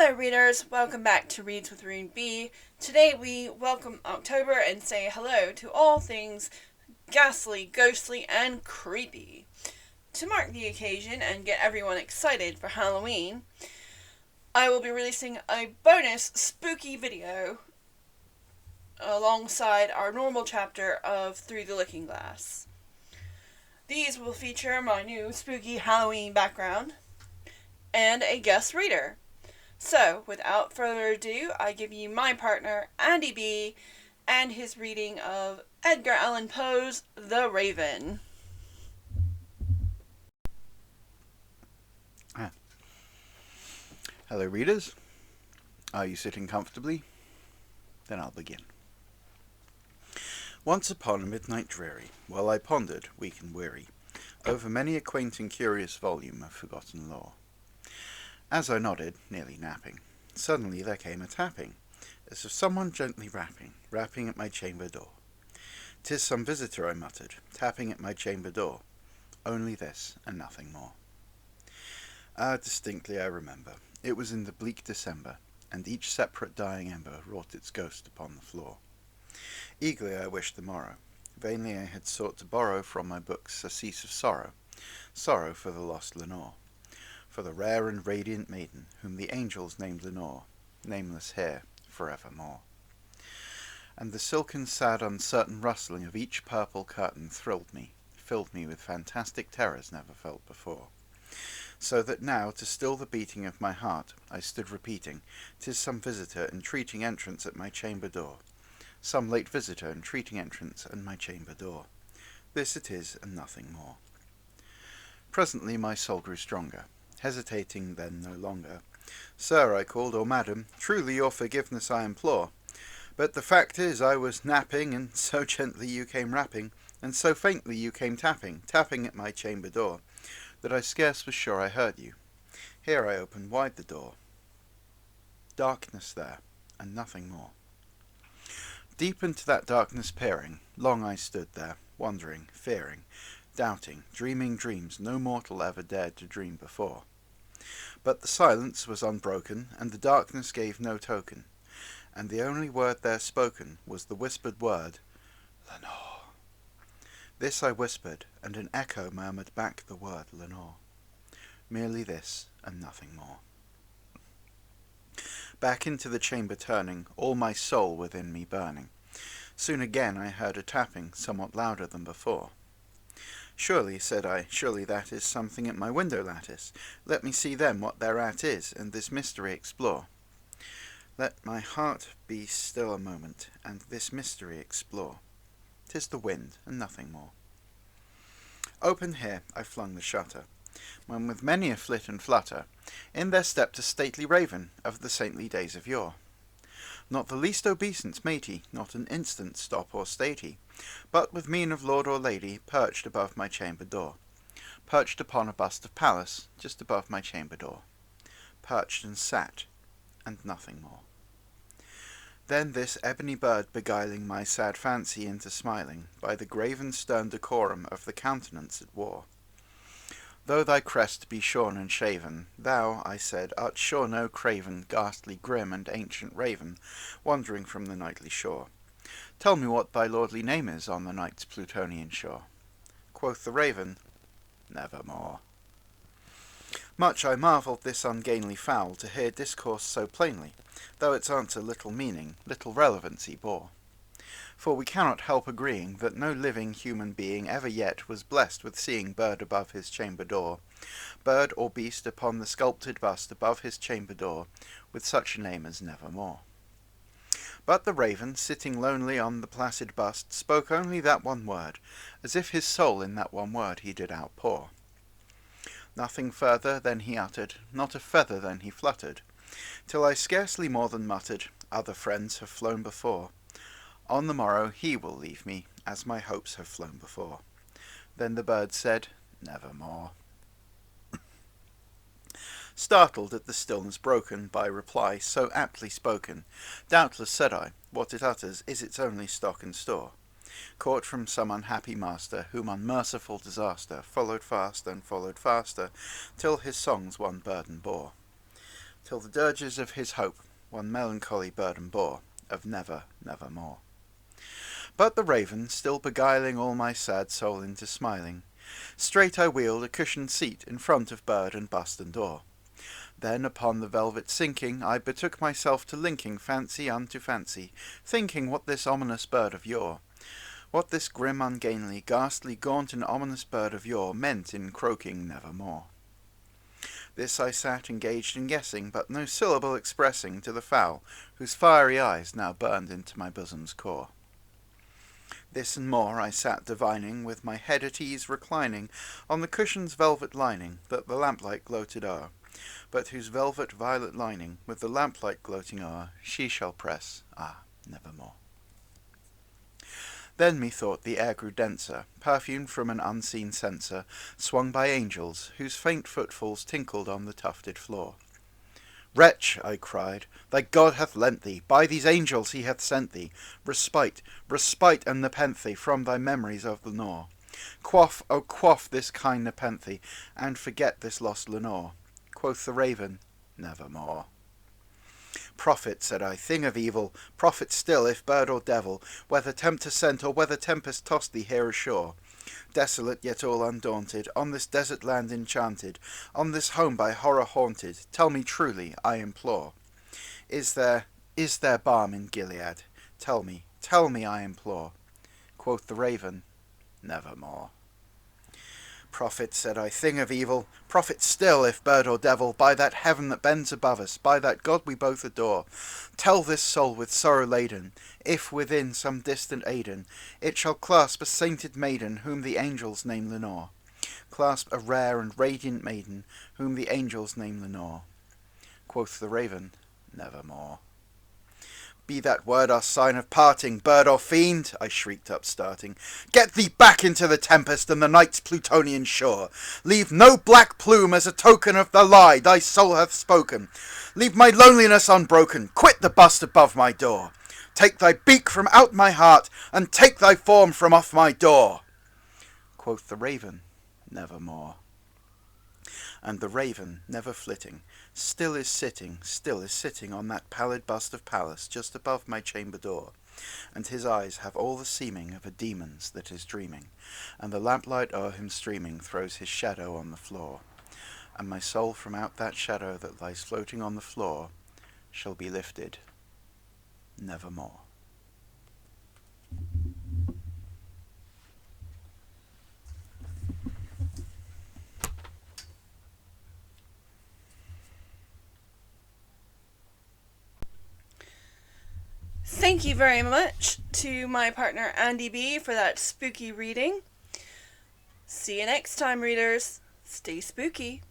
Hello readers, welcome back to Reads with Rune B. Today we welcome October and say hello to all things ghastly, ghostly, and creepy. To mark the occasion and get everyone excited for Halloween, I will be releasing a bonus spooky video alongside our normal chapter of Through the Looking Glass. These will feature my new spooky Halloween background and a guest reader. So, without further ado, I give you my partner, Andy B., and his reading of Edgar Allan Poe's The Raven. Hello readers, are you sitting comfortably? Then I'll begin. Once upon a midnight dreary, while I pondered, weak and weary, over many a quaint and curious volume of forgotten lore. As I nodded, nearly napping, suddenly there came a tapping, as of someone gently rapping at my chamber door. "'Tis some visitor," I muttered, tapping at my chamber door. Only this, and nothing more. Distinctly I remember. It was in the bleak December, and each separate dying ember wrought its ghost upon the floor. Eagerly I wished the morrow. Vainly I had sought to borrow from my books a cease of sorrow for the lost Lenore, for the rare and radiant maiden whom the angels named Lenore, nameless here forevermore. And the silken, sad, uncertain rustling of each purple curtain thrilled me, filled me with fantastic terrors never felt before. So that now, to still the beating of my heart, I stood repeating, "'Tis some visitor entreating entrance at my chamber door. Some late visitor entreating entrance at my chamber door. This it is, and nothing more." Presently my soul grew stronger, hesitating then no longer. "Sir," I called, "or madam, truly your forgiveness I implore. But the fact is I was napping, and so gently you came rapping, and so faintly you came tapping at my chamber door, that I scarce was sure I heard you. Here I opened wide the door. Darkness there, and nothing more." Deep into that darkness peering, long I stood there, wondering, fearing, doubting, dreaming dreams no mortal ever dared to dream before. But the silence was unbroken, and the darkness gave no token, and the only word there spoken was the whispered word, "Lenore." This I whispered, and an echo murmured back the word Lenore. Merely this, and nothing more. Back into the chamber turning, all my soul within me burning, soon again I heard a tapping, somewhat louder than before. "Surely," said I, "surely that is something at my window lattice. Let me see then what thereat is, and this mystery explore. Let my heart be still a moment, and this mystery explore. 'Tis the wind, and nothing more." Open here I flung the shutter, when with many a flit and flutter, in there stepped a stately raven of the saintly days of yore. Not the least obeisance made he, not an instant stop or stayed he, but with mien of lord or lady perched above my chamber door, perched upon a bust of Pallas just above my chamber door, perched and sat, and nothing more. Then this ebony bird beguiling my sad fancy into smiling, by the grave and stern decorum of the countenance it wore. "Though thy crest be shorn and shaven, thou," I said, "art sure no craven, ghastly, grim, and ancient raven, wandering from the nightly shore. Tell me what thy lordly name is on the night's Plutonian shore." Quoth the raven, "Nevermore." Much I marvelled this ungainly fowl to hear discourse so plainly, though its answer little meaning, little relevancy bore. For we cannot help agreeing that no living human being ever yet was blessed with seeing bird above his chamber door, bird or beast upon the sculptured bust above his chamber door, with such a name as Nevermore. But the raven, sitting lonely on the placid bust, spoke only that one word, as if his soul in that one word he did outpour. Nothing further then he uttered, not a feather then he fluttered, till I scarcely more than muttered, "Other friends have flown before. On the morrow he will leave me, as my hopes have flown before." Then the bird said, "Nevermore." Startled at the stillness broken by reply so aptly spoken, "Doubtless," said I, "what it utters is its only stock and store, caught from some unhappy master, whom unmerciful disaster followed fast and followed faster, till his songs one burden bore. till the dirges of his hope one melancholy burden bore, of never, never more. But the raven, still beguiling all my sad soul into smiling, straight I wheeled a cushioned seat in front of bird and bust and door. Then upon the velvet sinking, I betook myself to linking fancy unto fancy, thinking what this ominous bird of yore, what this grim, ungainly, ghastly, gaunt, and ominous bird of yore meant in croaking nevermore. This I sat engaged in guessing, but no syllable expressing to the fowl, whose fiery eyes now burned into my bosom's core. This and more I sat divining, with my head at ease reclining on the cushion's velvet lining, that the lamplight gloated o'er, but whose velvet violet lining, with the lamplight gloating o'er, she shall press, nevermore. Then methought the air grew denser, perfumed from an unseen censer, swung by angels, whose faint footfalls tinkled on the tufted floor. Wretch, I cried, thy God hath lent thee, by these angels he hath sent thee, respite, respite and nepenthe from thy memories of Lenore. Quaff, oh quaff this kind nepenthe, and forget this lost Lenore. Quoth the raven, nevermore. Prophet, said I, thing of evil, prophet still, if bird or devil, whether tempter sent or whether tempest tossed thee here ashore. Desolate yet all undaunted, on this desert land enchanted, on this home by horror haunted, tell me truly, I implore. Is there balm in Gilead? Tell me, I implore. Quoth the raven, nevermore. Prophet, said I, thing of evil, prophet still, if bird or devil, by that heaven that bends above us, by that God we both adore, tell this soul with sorrow laden, if within some distant Aidenn, it shall clasp a sainted maiden, whom the angels name Lenore. Clasp a rare and radiant maiden, whom the angels name Lenore. Quoth the raven, nevermore. Be that word our sign of parting, bird or fiend, I shrieked up starting. Get thee back into the tempest and the night's Plutonian shore. Leave no black plume as a token of the lie thy soul hath spoken. Leave my loneliness unbroken, quit the bust above my door. Take thy beak from out my heart, and take thy form from off my door. Quoth the raven, nevermore. And the raven, never flitting, still is sitting on that pallid bust of Pallas just above my chamber door, and his eyes have all the seeming of a demon's that is dreaming, and the lamplight o'er him streaming throws his shadow on the floor, and my soul from out that shadow that lies floating on the floor shall be lifted nevermore. Thank you very much to my partner Andy B for that spooky reading. See you next time, readers. Stay spooky.